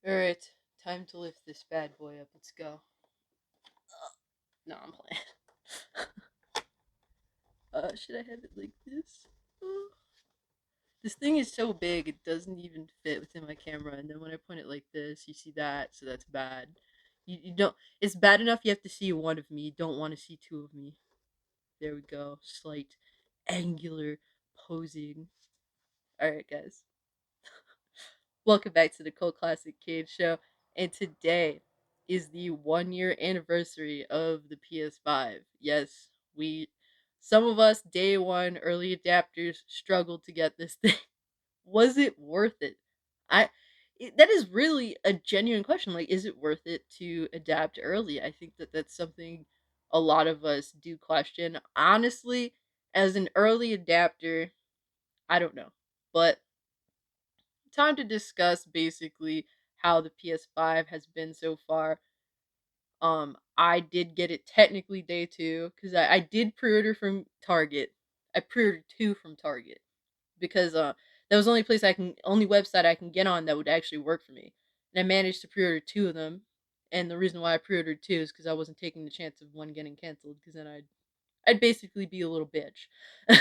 Alright, time to lift this bad boy up. Let's go. No, I'm playing. Should I have it like this? Uh, this thing is so big, it doesn't even fit within my camera. And then when I point it like this, you see that, so that's bad. You don't. It's bad enough you have to see one of me. You don't want to see two of me. There we go. Slight angular posing. Alright, guys. Welcome back to the Cult Classic Cage Show. And today is the 1 year anniversary of the PS5. Yes, some of us, day one early adapters, struggled to get this thing. Was it worth it? I that is really a genuine question. Like, is it worth it to adapt early? I think that that's something a lot of us do question. Honestly, as an early adapter, I don't know. But time to discuss basically how the PS5 has been so far. I did get it technically day two because I did pre-order from Target. I pre-ordered two from Target because that was the only website I can get on that would actually work for me. And I managed to pre-order two of them. And the reason why I pre-ordered two is because I wasn't taking the chance of one getting canceled because then I'd basically be a little bitch.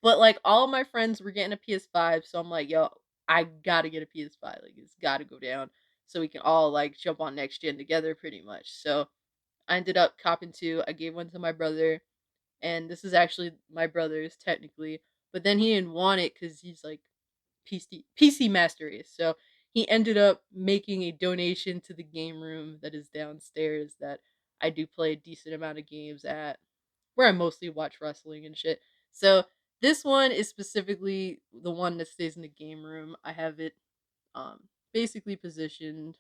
But like all of my friends were getting a PS5, so I'm like, yo, I gotta get a PS5. Like it's gotta go down so we can all like jump on next gen together pretty much. So I ended up copping two. I gave one to my brother, and this is actually my brother's technically, but then he didn't want it because he's like PC master race. So he ended up making a donation to the game room that is downstairs that I do play a decent amount of games at, where I mostly watch wrestling and shit. So this one is specifically the one that stays in the game room. I have it basically positioned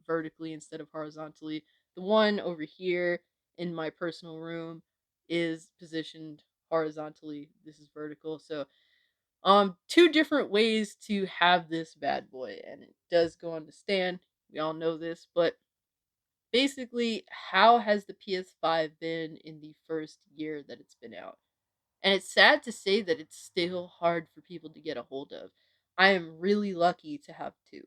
vertically instead of horizontally. The one over here in my personal room is positioned horizontally. This is vertical. So two different ways to have this bad boy, and it does go on the stand. We all know this, but basically, how has the PS5 been in the first year that it's been out? And it's sad to say that it's still hard for people to get a hold of. I am really lucky to have two.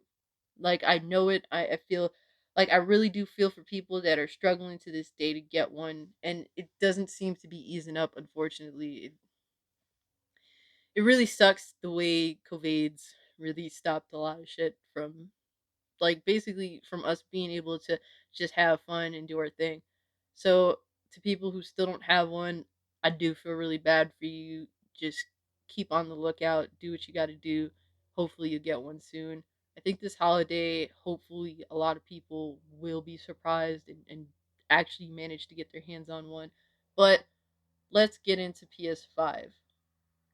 Like, I know it. I feel like I really do feel for people that are struggling to this day to get one. And it doesn't seem to be easing up, unfortunately. It really sucks the way COVID's really stopped a lot of shit from, like, basically from us being able to just have fun and do our thing. So to people who still don't have one, I do feel really bad for you. Just keep on the lookout, do what you got to do. Hopefully you get one soon. I think this holiday, hopefully a lot of people will be surprised and actually manage to get their hands on one. But let's get into PS5.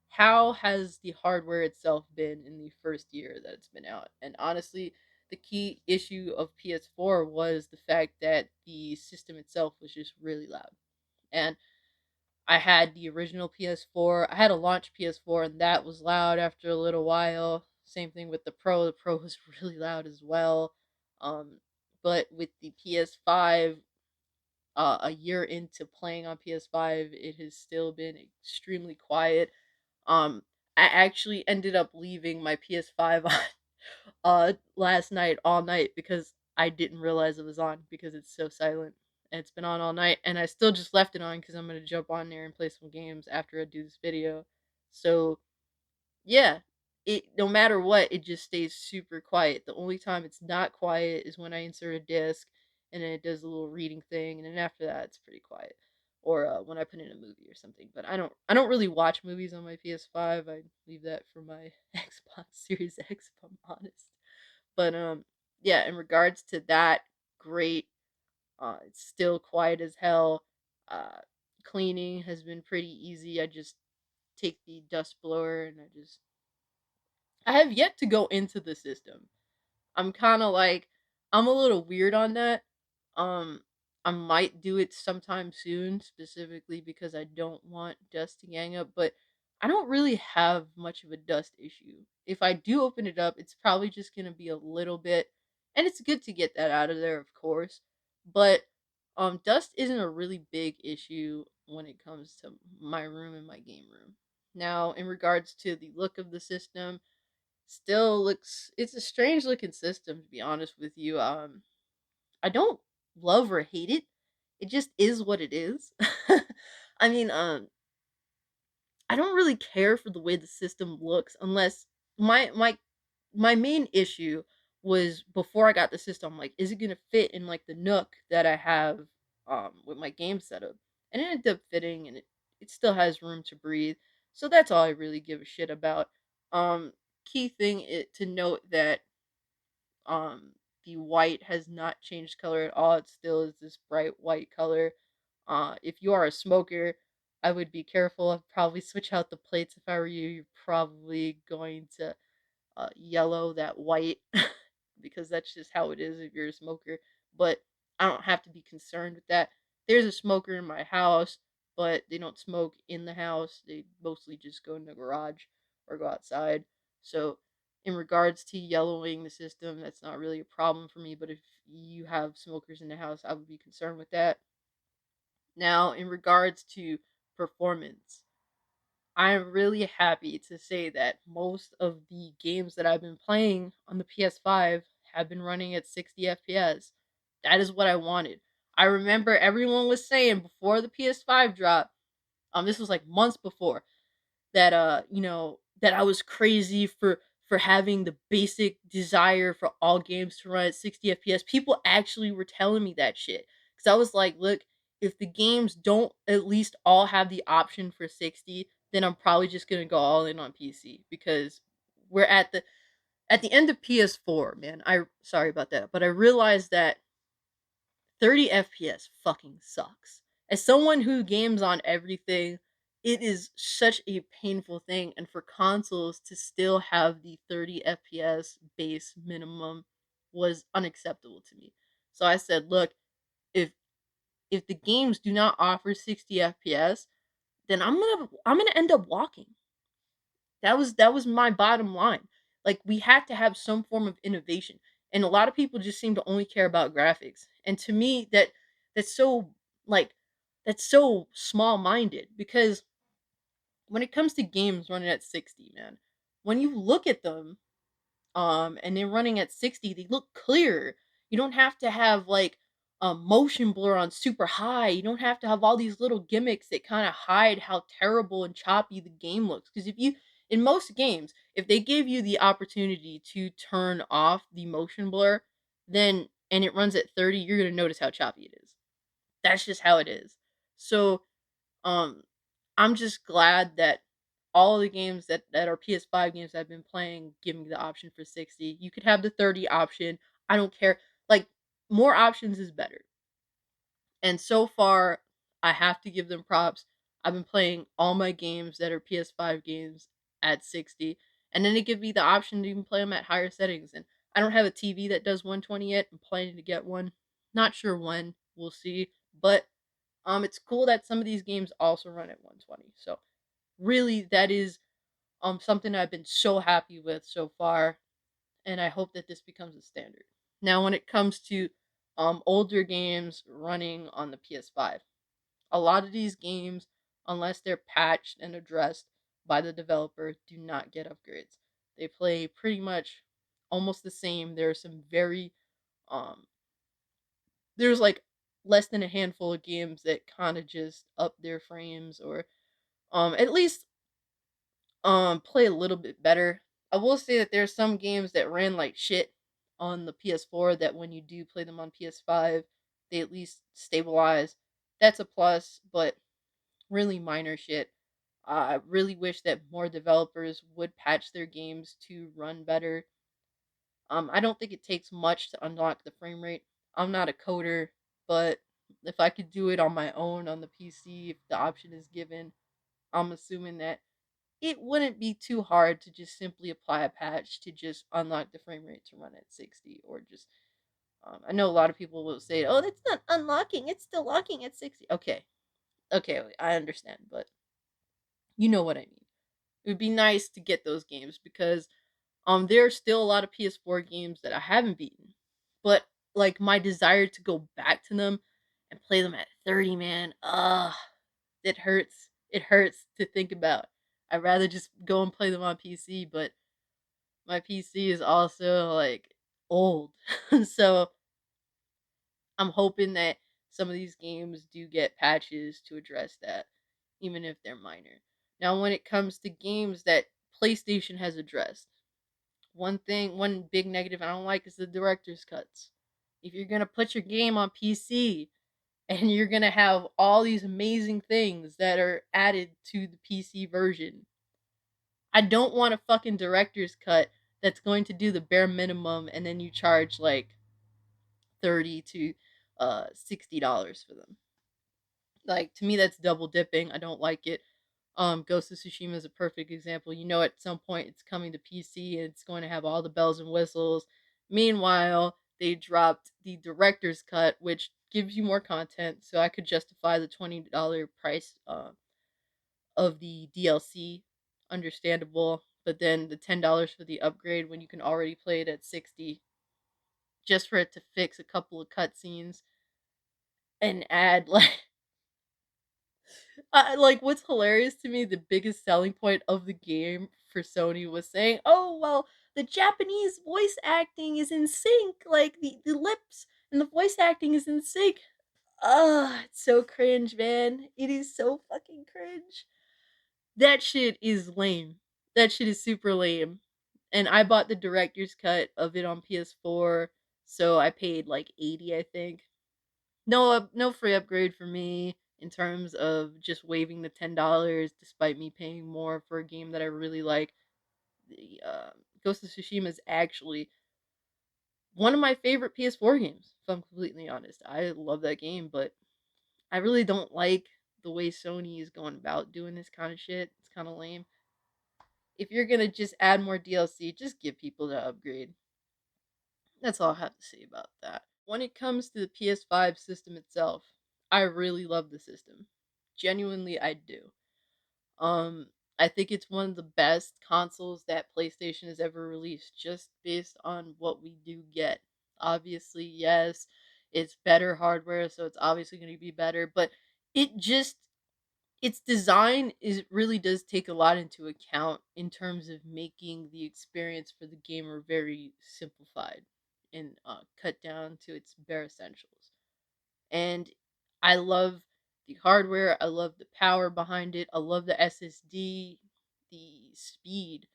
How has the hardware itself been in the first year that it's been out? And honestly, the key issue of PS4 was the fact that the system itself was just really loud. And I had the original PS4. I had a launch PS4, and that was loud after a little while. Same thing with the Pro. The Pro was really loud as well. Um, but with the PS5, a year into playing on PS5, it has still been extremely quiet. I actually ended up leaving my PS5 on last night all night because I didn't realize it was on because it's so silent. And it's been on all night, and I still just left it on because I'm gonna jump on there and play some games after I do this video. So yeah, it no matter what, it just stays super quiet. The only time it's not quiet is when I insert a disc and then it does a little reading thing, and then after that it's pretty quiet. Or when I put in a movie or something. But I don't really watch movies on my PS5. I leave that for my Xbox Series X if I'm honest. But yeah, in regards to that, great. It's still quiet as hell. Uh Cleaning has been pretty easy. I just take the dust blower and I have yet to go into the system. I'm kind of like I'm a little weird on that. Um I might do it sometime soon specifically because I don't want dust to gang up, but I don't really have much of a dust issue. If I do open it up, it's probably just going to be a little bit, and it's good to get that out of there, of course. But dust isn't a really big issue when it comes to my room and my game room. Now, in regards to the look of the system, still looks, it's a strange looking system, to be honest with you. I don't love or hate it. It just is what it is. I mean, I don't really care for the way the system looks unless my main issue was before I got the system, like, is it gonna fit in like the nook that I have with my game setup? And it ended up fitting, and it still has room to breathe. So that's all I really give a shit about. Key thing to note that the white has not changed color at all. It still is this bright white color. If you are a smoker, I would be careful. I'd probably switch out the plates if I were you. You're probably going to yellow that white because that's just how it is if you're a smoker. But I don't have to be concerned with that. There's a smoker in my house, but they don't smoke in the house. They mostly just go in the garage or go outside. So, in regards to yellowing the system, that's not really a problem for me. But if you have smokers in the house, I would be concerned with that. Now, in regards to performance, I'm really happy to say that most of the games that I've been playing on the PS5 have been running at 60 FPS. That is what I wanted. I remember everyone was saying before the PS5 dropped, this was like months before, that that I was crazy for having the basic desire for all games to run at 60 FPS. People actually were telling me that shit cuz I was like, "Look, if the games don't at least all have the option for 60, then I'm probably just going to go all in on PC because we're at the end of PS4, man. I sorry about that, but I realized that 30 FPS fucking sucks. As someone who games on everything, it is such a painful thing. And for consoles to still have the 30 FPS base minimum was unacceptable to me. So I said, look, if if the games do not offer 60 FPS, then I'm gonna end up walking. That was my bottom line. Like, we had to have some form of innovation. And a lot of people just seem to only care about graphics. And to me, that's so, like, that's so small-minded because when it comes to games running at 60, man, when you look at them, and they're running at 60, they look clear. You don't have to have like a motion blur on super high. You don't have to have all these little gimmicks that kind of hide how terrible and choppy the game looks. Because if you, in most games, if they give you the opportunity to turn off the motion blur, then and it runs at 30, you're gonna notice how choppy it is. That's just how it is. So um, I'm just glad that all of the games that are PS5 games I've been playing give me the option for 60. You could have the 30 option. I don't care. Like, more options is better. And so far, I have to give them props. I've been playing all my games that are PS5 games at 60. And then they give me the option to even play them at higher settings. And I don't have a TV that does 120 yet. I'm planning to get one. Not sure when. We'll see. But it's cool that some of these games also run at 120. So really, that is something I've been so happy with so far, and I hope that this becomes a standard. Now, when it comes to older games running on the PS5, a lot of these games, unless they're patched and addressed by the developer, do not get upgrades. They play pretty much almost the same. There are some very um there's like less than a handful of games that kind of just up their frames or at least play a little bit better. I will say that there's some games that ran like shit on the PS4 that when you do play them on PS5, they at least stabilize. That's a plus, but really minor shit. I really wish that more developers would patch their games to run better. I don't think it takes much to unlock the frame rate. I'm not a coder, but if I could do it on my own on the PC, if the option is given, I'm assuming that it wouldn't be too hard to just simply apply a patch to just unlock the frame rate to run at 60 or just I know a lot of people will say, "Oh, that's not unlocking. It's still locking at 60." Okay. Okay, I understand, but you know what I mean. It would be nice to get those games because there are still a lot of PS4 games that I haven't beaten. But like my desire to go back to them and play them at 30, man. It hurts. It hurts to think about. I'd rather just go and play them on PC, but my PC is also like old. So I'm hoping that some of these games do get patches to address that, even if they're minor. Now, when it comes to games that PlayStation has addressed, one big negative I don't like is the director's cuts. If you're gonna put your game on PC and you're gonna have all these amazing things that are added to the PC version, I don't want a fucking director's cut that's going to do the bare minimum and then you charge like 30 to $60 for them. Like, to me, that's double dipping. I don't like it. Ghost of Tsushima is a perfect example. You know, at some point it's coming to PC and it's going to have all the bells and whistles. Meanwhile, they dropped the director's cut, which gives you more content, so I could justify the $20 price of the DLC. Understandable, but then the $10 for the upgrade when you can already play it at 60, just for it to fix a couple of cutscenes and add like what's hilarious to me, the biggest selling point of the game for Sony was saying, "Oh well, the Japanese voice acting is in sync. Like the lips and the voice acting is in sync." It's so cringe, man. It is so fucking cringe. That shit is lame. That shit is super lame. And I bought the director's cut of it on PS4, so I paid like 80, I think. No free upgrade for me in terms of just waiving the $10 despite me paying more for a game that I really like. The Ghost of Tsushima is actually one of my favorite PS4 games, if I'm completely honest. I love that game, but I really don't like the way Sony is going about doing this kind of shit. It's kind of lame. If you're gonna just add more DLC, just give people the upgrade. That's all I have to say about that. When it comes to the PS5 system itself, I really love the system. Genuinely, I do. Um, I think it's one of the best consoles that PlayStation has ever released, just based on what we do get. Obviously, yes, it's better hardware, so it's obviously going to be better, but it just its design is really does take a lot into account in terms of making the experience for the gamer very simplified and cut down to its bare essentials. And I love the hardware. I love the power behind it. I love the SSD. The speed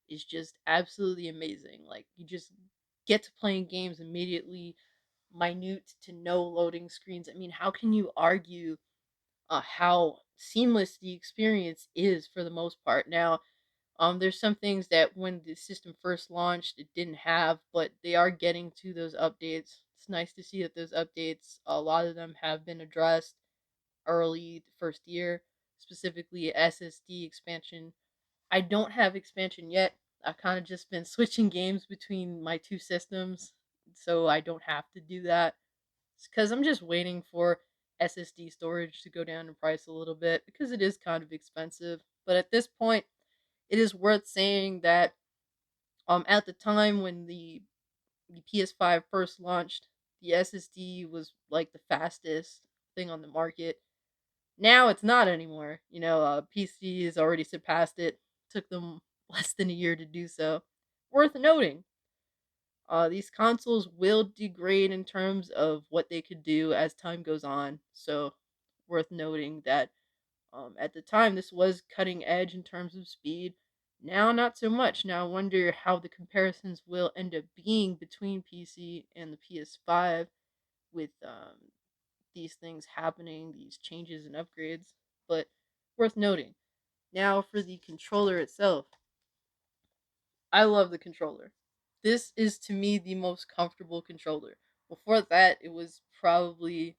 is just absolutely amazing. Like, you just get to playing games immediately, minute to no loading screens. I mean, how can you argue how seamless the experience is for the most part? Now, there's some things that when the system first launched, it didn't have, but they are getting to those updates. It's nice to see that those updates, a lot of them have been addressed early the first year, specifically SSD expansion. I don't have expansion yet. I've kind of just been switching games between my two systems, so I don't have to do that. Because I'm just waiting for SSD storage to go down in price a little bit because it is kind of expensive. But at this point, it is worth saying that at the time when the PS5 first launched, the SSD was like the fastest thing on the market. Now it's not anymore. PC has already surpassed it. Took them less than a year to do so. Worth noting. These consoles will degrade in terms of what they could do as time goes on. So, worth noting that at the time this was cutting edge in terms of speed. Now, not so much. Now, I wonder how the comparisons will end up being between PC and the PS5 with these things happening, these changes and upgrades. But worth noting. Now, for the controller itself, I love the controller. This is to me the most comfortable controller. Before that, it was probably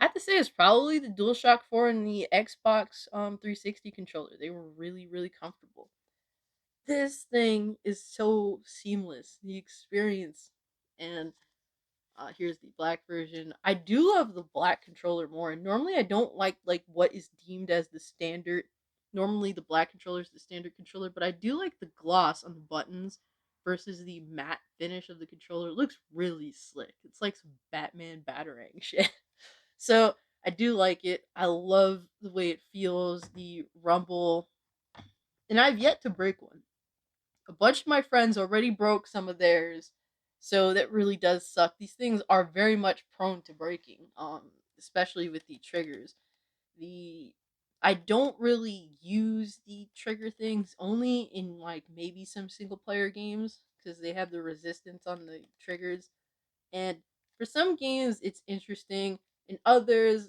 I have to say it's probably the DualShock 4 and the Xbox 360 controller. They were really really comfortable. This thing is so seamless. The experience, and here's the black version. I do love the black controller more. And normally I don't like what is deemed as the standard. Normally the black controller is the standard controller, but I do like the gloss on the buttons versus the matte finish of the controller. It looks really slick. It's like some Batman Batarang shit. So I do like it. I love the way it feels, the rumble, and I've yet to break one. A bunch of my friends already broke some of theirs, so that really does suck. These things are very much prone to breaking, especially with the triggers. The I don't really use the trigger things, only in like maybe some single player games because they have the resistance on the triggers. And for some games it's interesting, in others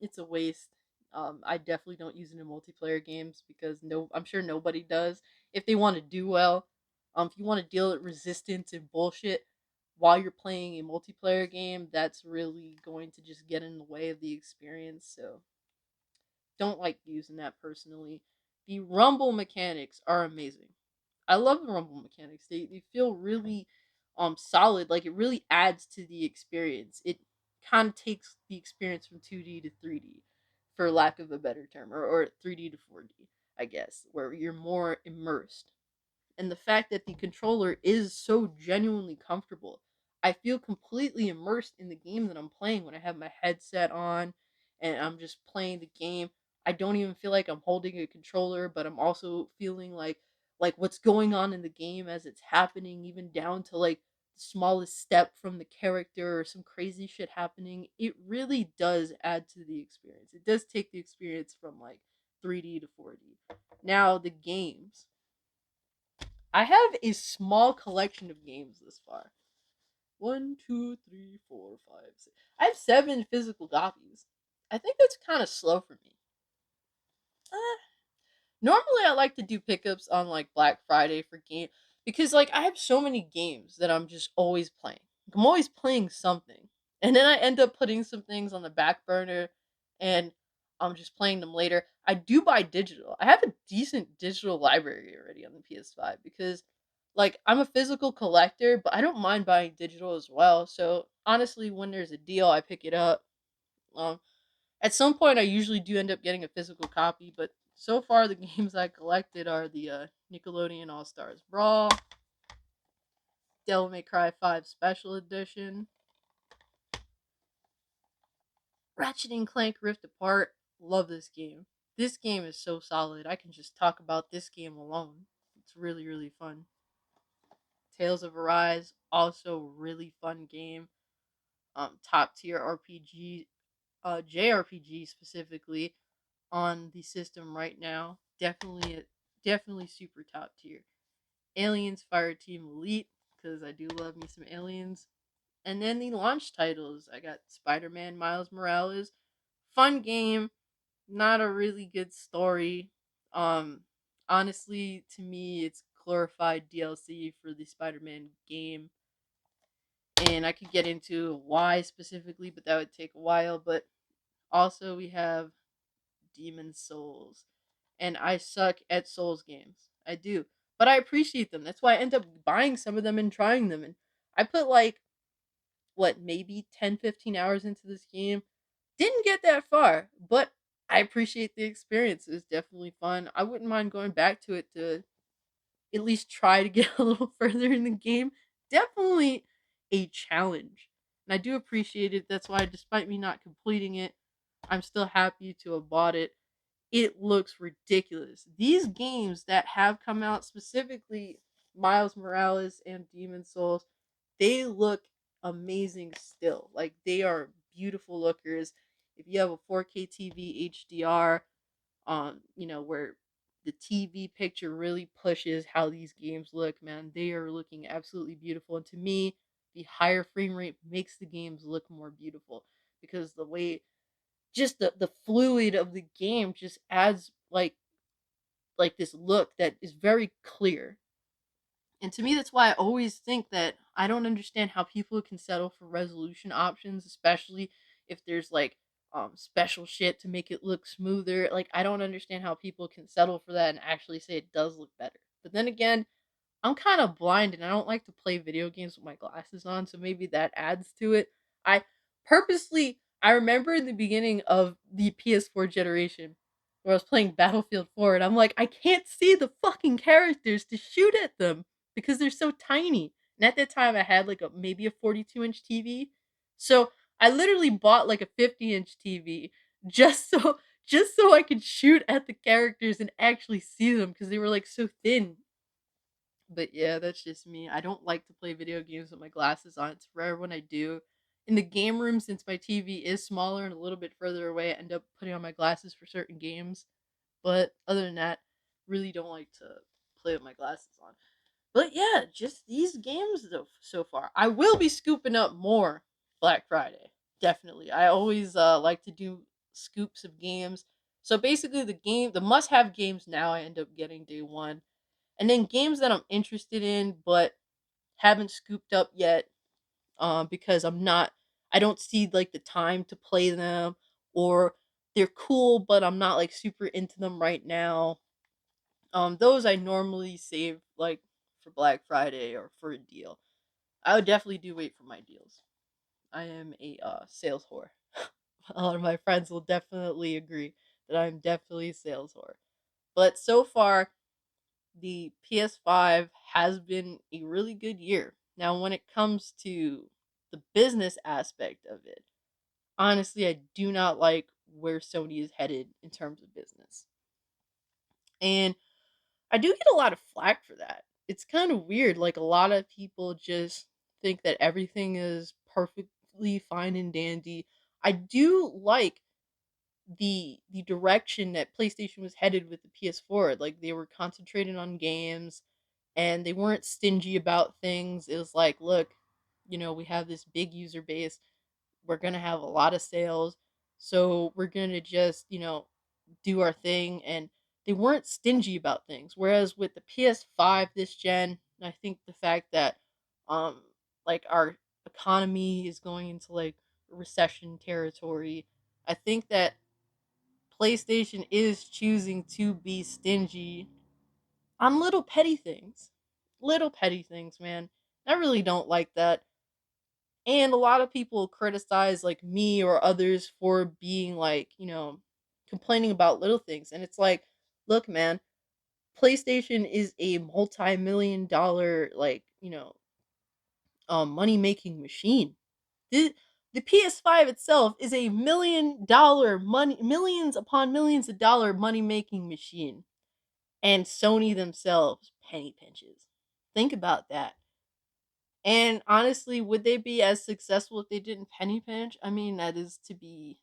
it's a waste. I definitely don't use it in multiplayer games because I'm sure nobody does. If they want to do well, if you want to deal with resistance and bullshit while you're playing a multiplayer game, that's really going to just get in the way of the experience. So don't like using that personally. The rumble mechanics are amazing. I love the rumble mechanics. They feel really solid. Like it really adds to the experience. It kind of takes the experience from 2D to 3D, for lack of a better term, or 3D to 4D, I guess, where you're more immersed. And the fact that the controller is so genuinely comfortable. I feel completely immersed in the game that I'm playing when I have my headset on and I'm just playing the game. I don't even feel like I'm holding a controller, but I'm also feeling like what's going on in the game as it's happening, even down to like the smallest step from the character or some crazy shit happening. It really does add to the experience. It does take the experience from like 3D to 4D. Now, the games. I have a small collection of games this far. One, two, three, four, five, six. I have 7 physical copies. I think that's kind of slow for me. Uh, Normally, I like to do pickups on like Black Friday for game because like I have so many games that I'm just always playing. I'm always playing something, and then I end up putting some things on the back burner, and I'm just playing them later. I do buy digital. I have a decent digital library already on the PS5 because like I'm a physical collector, but I don't mind buying digital as well. So honestly, when there's a deal, I pick it up. Um, at some point, I usually do end up getting a physical copy, but so far the games I collected are the Nickelodeon All Stars Brawl, Devil May Cry 5 Special Edition, Ratchet and Clank Rift Apart. Love this game. This game is so solid. I can just talk about this game alone. It's really, really fun. Tales of Arise, also really fun game. Top tier RPG, JRPG specifically on the system right now. Definitely super top tier. Aliens Fireteam Elite, because I do love me some aliens. And then the launch titles, I got Spider-Man Miles Morales. Fun game, not a really good story. Um Honestly, to me it's glorified DLC for the Spider-Man game. And I could get into why specifically, but that would take a while. But also we have Demon Souls, and I suck at Souls games. I do. But I appreciate them. That's why I end up buying some of them and trying them. And I put like, what, maybe 10, 15 hours into this game. Didn't get that far, but I appreciate the experience. It was definitely fun. I wouldn't mind going back to it to at least try to get a little further in the game. Definitely a challenge. And I do appreciate it. That's why, despite me not completing it, I'm still happy to have bought it. It looks ridiculous. These games that have come out, specifically Miles Morales and Demon Souls, they look amazing still. Like they are beautiful lookers. If you have a 4K TV HDR, where the TV picture really pushes how these games look, man, they are looking absolutely beautiful. And to me, the higher frame rate makes the games look more beautiful because the way just the fluid of the game just adds like this look that is very clear. And to me that's why I always think that I don't understand how people can settle for resolution options, especially if there's like special shit to make it look smoother. Like I don't understand how people can settle for that and actually say it does look better. But then again, I'm kind of blind and I don't like to play video games with my glasses on, so maybe that adds to it. I remember in the beginning of the PS4 generation where I was playing Battlefield 4 and I'm like, I can't see the fucking characters to shoot at them because they're so tiny. And at that time I had like maybe a 42-inch TV. So I literally bought like a 50-inch TV just so I could shoot at the characters and actually see them because they were like so thin. But yeah, that's just me. I don't like to play video games with my glasses on. It's rare when I do. In the game room, since my TV is smaller and a little bit further away, I end up putting on my glasses for certain games. But other than that, really don't like to play with my glasses on. But yeah, just these games though so far. I will be scooping up more Black Friday. Definitely. I always like to do scoops of games. So basically the must-have games now I end up getting day 1. And then games that I'm interested in but haven't scooped up yet because I don't see like the time to play them, or they're cool but I'm not like super into them right now. Those I normally save like for Black Friday or for a deal. I would definitely do wait for my deals. I am a sales whore. A lot of my friends will definitely agree that I'm definitely a sales whore. But so far, the PS5 has been a really good year. Now, when it comes to the business aspect of it, honestly, I do not like where Sony is headed in terms of business. And I do get a lot of flack for that. It's kind of weird. Like, a lot of people just think that everything is perfectly fine and dandy. I do like the direction that PlayStation was headed with the PS4. Like, they were concentrated on games and they weren't stingy about things. It was like, look, we have this big user base. We're going to have a lot of sales. So we're going to just, do our thing. And they weren't stingy about things. Whereas with the PS5 this gen, I think the fact that, um, like, our economy is going into like recession territory, I think that PlayStation is choosing to be stingy on little petty things. Little petty things, man. I really don't like that. And a lot of people criticize like me or others for being like, complaining about little things. And it's like, look, man, PlayStation is a multi-million dollar like, money making machine. The PS5 itself is a $1 million money, millions upon millions of dollar money making machine. And Sony themselves penny pinches. Think about that. And honestly, would they be as successful if they didn't penny pinch? I mean, that is to be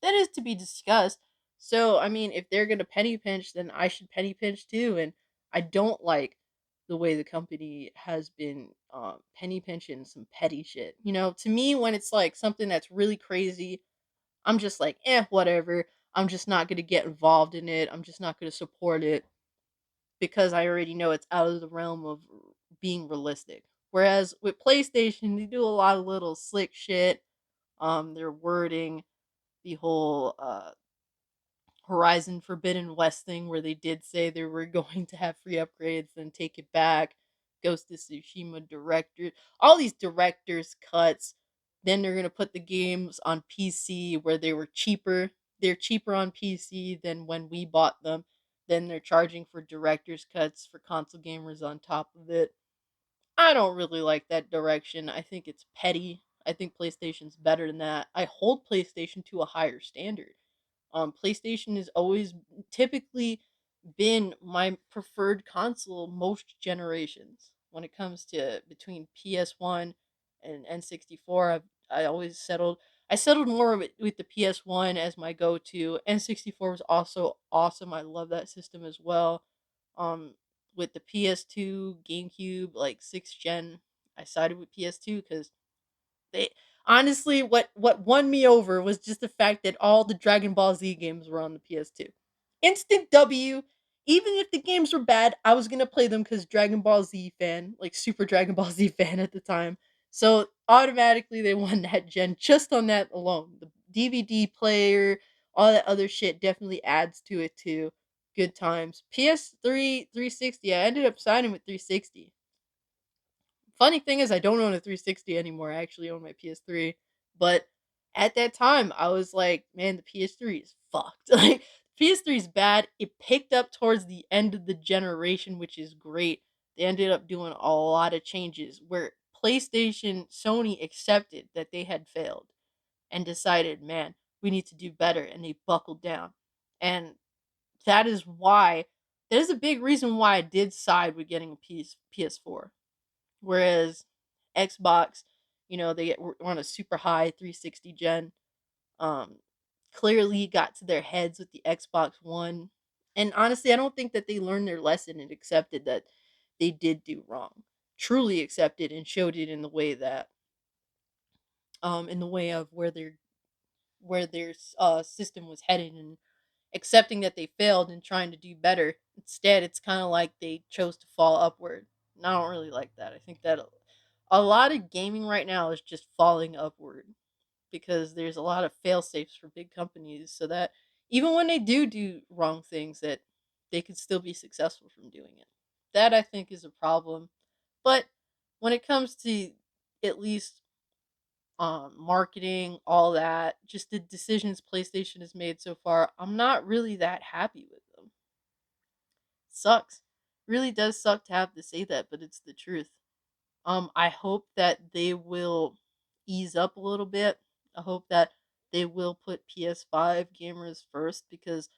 discussed. So, I mean, if they're gonna penny pinch, then I should penny pinch too. And I don't like the way the company has been penny pinching some petty shit. To me, when it's like something that's really crazy, I'm just like, whatever. I'm just not gonna get involved in it. I'm just not gonna support it because I already know it's out of the realm of being realistic. Whereas with PlayStation, they do a lot of little slick shit. Their wording, the whole Horizon Forbidden West thing, where they did say they were going to have free upgrades, then take it back. Ghost of Tsushima director, all these directors cuts. Then they're gonna put the games on PC where they were cheaper. They're cheaper on PC than when we bought them. Then they're charging for director's cuts for console gamers on top of it. I don't really like that direction. I think it's petty. I think PlayStation's better than that. I hold PlayStation to a higher standard. PlayStation has always typically been my preferred console most generations. When it comes to between PS1 and N64, I always settled. I settled more with the PS1 as my go-to. N64 was also awesome. I love that system as well. Um, with the PS2, GameCube, like 6th gen, I sided with PS2 because they honestly, what won me over was just the fact that all the Dragon Ball Z games were on the PS2. Instant W. Even if the games were bad, I was gonna play them because Dragon Ball Z fan, like Super Dragon Ball Z fan at the time. So automatically they won that gen just on that alone. The DVD player, all that other shit definitely adds to it too. Good times. PS3 360. I ended up signing with 360. Funny thing is, I don't own a 360 anymore. I actually own my PS3. But at that time, I was like, man, the PS3 is fucked. Like, PS3 is bad. It picked up towards the end of the generation, which is great. They ended up doing a lot of changes where PlayStation, Sony accepted that they had failed and decided, man, we need to do better. And they buckled down. And that is why That is a big reason why I did side with getting a PS4. Whereas Xbox, were on a super high 360 gen. Um, Clearly got to their heads with the Xbox One. And honestly, I don't think that they learned their lesson and accepted that they did do wrong. Truly accepted and showed it in the way that in the way of where their system was headed, and accepting that they failed and trying to do better. Instead, it's kind of like they chose to fall upward. And I don't really like that. I think that a lot of gaming right now is just falling upward because there's a lot of fail safes for big companies, so that even when they do wrong things, that they could still be successful from doing it. That I think is a problem. But when it comes to at least marketing, all that, just the decisions PlayStation has made so far, I'm not really that happy with them. Sucks. Really does suck to have to say that, but it's the truth. I hope that they will ease up a little bit. I hope that they will put PS5 gamers first, because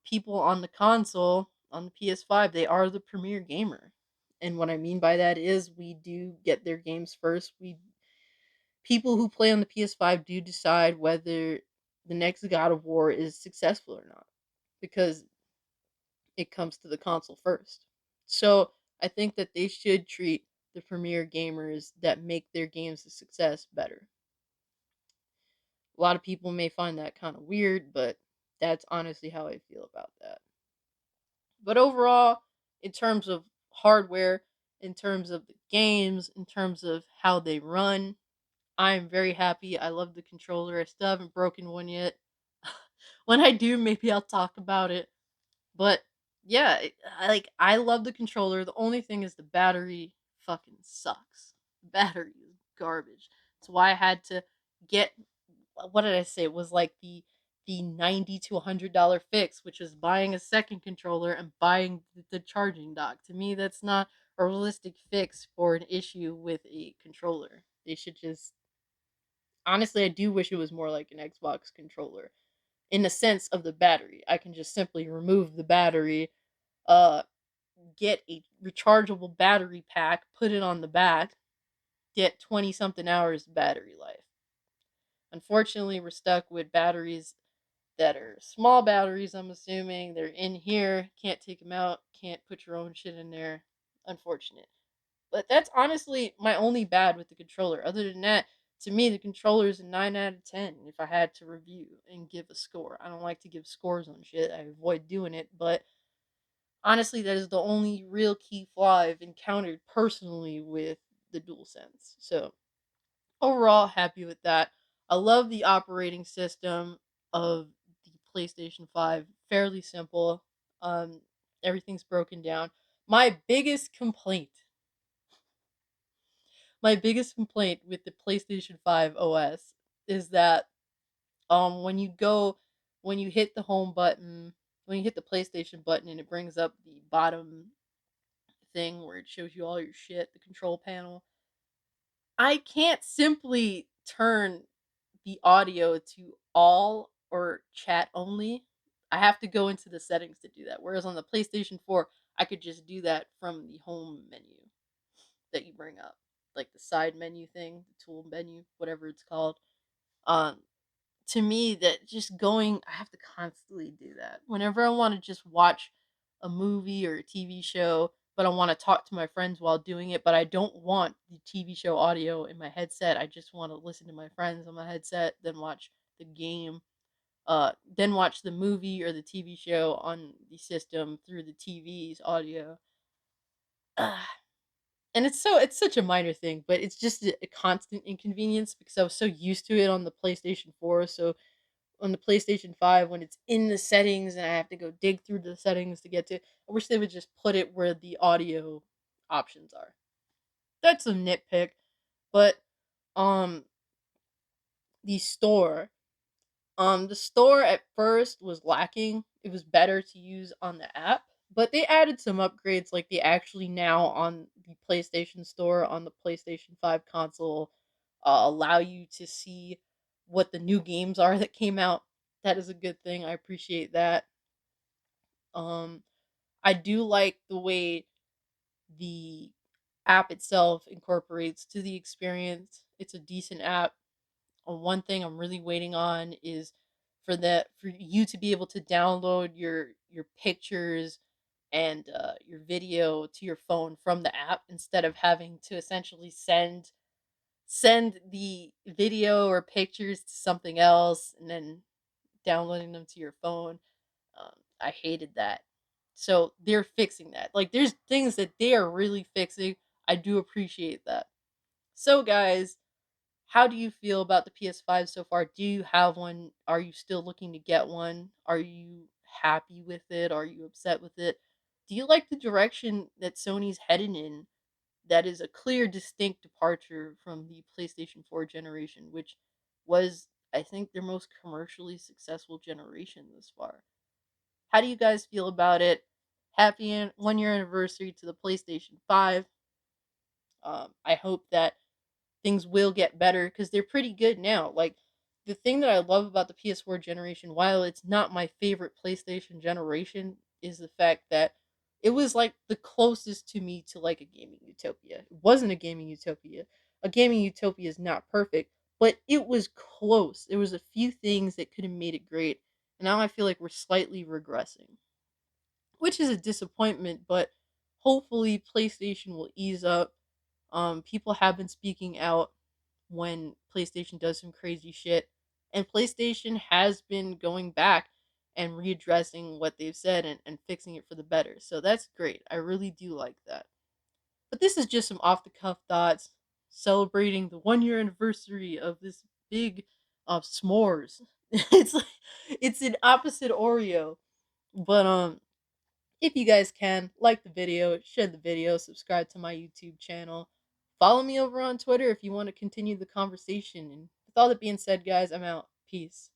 people on the console, on the PS5, they are the premier gamer. And what I mean by that is we do get their games first. We People who play on the PS5 do decide whether the next God of War is successful or not, because it comes to the console first. So I think that they should treat the premier gamers that make their games a success better. A lot of people may find that kind of weird, but that's honestly how I feel about that. But overall, in terms of hardware, in terms of the games, in terms of how they run, I'm very happy. I love the controller. I still haven't broken one yet. When I do, maybe I'll talk about it. But yeah, I love the controller. The only thing is the battery fucking sucks. The battery is garbage. That's why I had to get, what did I say? It was like the $90 to $100 fix, which is buying a second controller and buying the charging dock. To me, that's not a realistic fix for an issue with a controller. They should just, honestly, I do wish it was more like an Xbox controller in the sense of the battery. I can just simply remove the battery, uh, get a rechargeable battery pack, put it on the back, get 20 something hours battery life. Unfortunately, we're stuck with batteries that are small batteries, I'm assuming. They're in here, can't take them out, can't put your own shit in there. Unfortunate. But that's honestly my only bad with the controller. Other than that, to me, the controller is a 9 out of 10 if I had to review and give a score. I don't like to give scores on shit, I avoid doing it, but honestly, that is the only real key flaw I've encountered personally with the DualSense. So, overall, happy with that. I love the operating system of the PlayStation 5. Fairly simple. Um, Everything's broken down. My biggest complaint my biggest complaint with the PlayStation 5 OS is that when when you hit the home button, when you hit the PlayStation button and it brings up the bottom thing where it shows you all your shit, the control panel, I can't simply turn the audio to all or chat only. I have to go into the settings to do that. Whereas on the PlayStation 4, I could just do that from the home menu that you bring up, like the side menu thing, the tool menu, whatever it's called. Um, to me, that just going, I have to constantly do that. Whenever I want to just watch a movie or a TV show, but I want to talk to my friends while doing it, but I don't want the TV show audio in my headset. I just want to listen to my friends on my headset, then watch the game, then watch the movie or the TV show on the system through the TV's audio. And it's such a minor thing, but it's just a constant inconvenience because I was so used to it on the PlayStation 4. So on the PlayStation 5, when it's in the settings and I have to go dig through the settings to get to it, I wish they would just put it where the audio options are. That's a nitpick, but um the store the store at first was lacking. It was better to use on the app, but they added some upgrades, like they actually now on the PlayStation Store on the PlayStation 5 console allow you to see what the new games are that came out. That is a good thing. I appreciate that. I do like the way the app itself incorporates to the experience. It's a decent app. One thing I'm really waiting on is for you to be able to download your pictures and your video to your phone from the app instead of having to essentially send the video or pictures to something else and then downloading them to your phone. I hated that. So they're fixing that. Like, there's things that they are really fixing. I do appreciate that. So, guys, how do you feel about the PS5 so far? Do you have one? Are you still looking to get one? Are you happy with it? Are you upset with it? Do you like the direction that Sony's headed in? That is a clear, distinct departure from the PlayStation 4 generation, which was, I think, their most commercially successful generation thus far. How do you guys feel about it? Happy 1 year anniversary to the PlayStation 5. I hope that things will get better because they're pretty good now. Like, the thing that I love about the PS4 generation, while it's not my favorite PlayStation generation, is the fact that it was like the closest to me to like a gaming utopia. It wasn't a gaming utopia. A gaming utopia is not perfect, but it was close. There was a few things that could have made it great. And now I feel like we're slightly regressing, which is a disappointment, but hopefully PlayStation will ease up. People have been speaking out when PlayStation does some crazy shit, and PlayStation has been going back and readdressing what they've said and fixing it for the better. So that's great. I really do like that. But this is just some off the cuff thoughts celebrating the 1 year anniversary of this big s'mores. It's like it's an opposite Oreo. But if you guys can, like the video, share the video, subscribe to my YouTube channel. Follow me over on Twitter if you want to continue the conversation. And with all that being said, guys, I'm out. Peace.